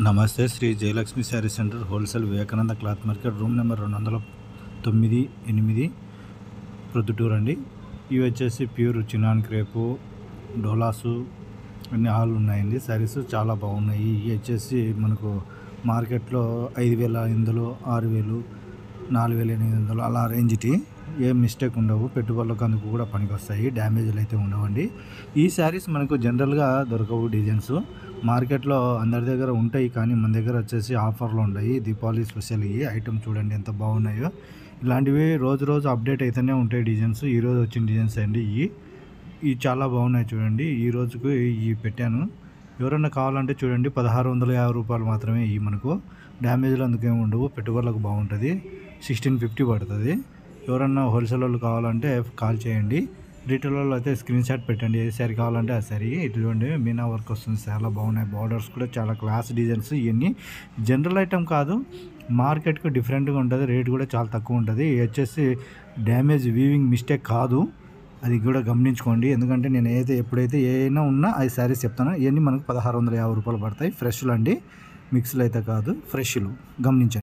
నమస్తే. Sri Jayalakshmi sari centre wholesale Vivekananda cloth market room number 209-8 Proddatur అండి. ఇవి వచ్చేసి ప్యూర్ చినాన్ క్రేపు డోలాసు అన్ని ఆల్ ఉన్నాయండి. శారీస్ చాలా బాగున్నాయి. ఇవి వచ్చేసి మనకు మార్కెట్లో 5,500, 6,000, 4,800 అలా రేంజ్కి ఏం మిస్టేక్ ఉండవు. పెట్టుబడులకు అందుకు కూడా పనికి వస్తాయి. డ్యామేజ్లు అయితే ఉండవండి. ఈ శారీస్ మనకు జనరల్గా దొరకవు. డిజైన్స్ మార్కెట్లో అందరి దగ్గర ఉంటాయి, కానీ మన దగ్గర వచ్చేసి ఆఫర్లు ఉన్నాయి. దీపావళి స్పెషల్ ఈ ఐటమ్ చూడండి ఎంత బాగున్నాయో. ఇలాంటివి రోజు రోజు అప్డేట్ అయితేనే ఉంటాయి డిజైన్స్. ఈరోజు వచ్చిన డిజైన్స్ అండి ఇవి చాలా బాగున్నాయి చూడండి. ఈ రోజుకు ఇవి పెట్టాను. ఎవరైనా కావాలంటే చూడండి, 1,650 రూపాయలు మాత్రమే. ఇవి మనకు డ్యామేజ్లు అందుకేమి ఉండవు. పెట్టుబడులకు బాగుంటుంది. 1650 పడుతుంది. ఎవరన్నా హోల్సేల్ వాళ్ళు కావాలంటే కాల్ చేయండి. రీటైల్ వాళ్ళు అయితే స్క్రీన్ షాట్ పెట్టండి. ఏ శారీ కావాలంటే ఆ శారీ. ఇటువంటి మీనా వర్క్ వస్తుంది, చాలా బాగున్నాయి. బార్డర్స్ కూడా చాలా క్లాస్ డిజైన్స్. ఇవన్నీ జనరల్ ఐటమ్ కాదు, మార్కెట్కు డిఫరెంట్గా ఉంటుంది. రేట్ కూడా చాలా తక్కువ ఉంటుంది. ఇది వచ్చేసి డ్యామేజ్ వీవింగ్ మిస్టేక్ కాదు, అది కూడా గమనించుకోండి. ఎందుకంటే నేను ఎప్పుడైతే ఏమైనా ఉన్నా ఆ శారీస్ చెప్తాను. ఇవన్నీ మనకు 1,650 రూపాయలు పడతాయి. ఫ్రెష్లు అండి, మిక్స్లు అయితే కాదు, ఫ్రెష్లు గమనించండి.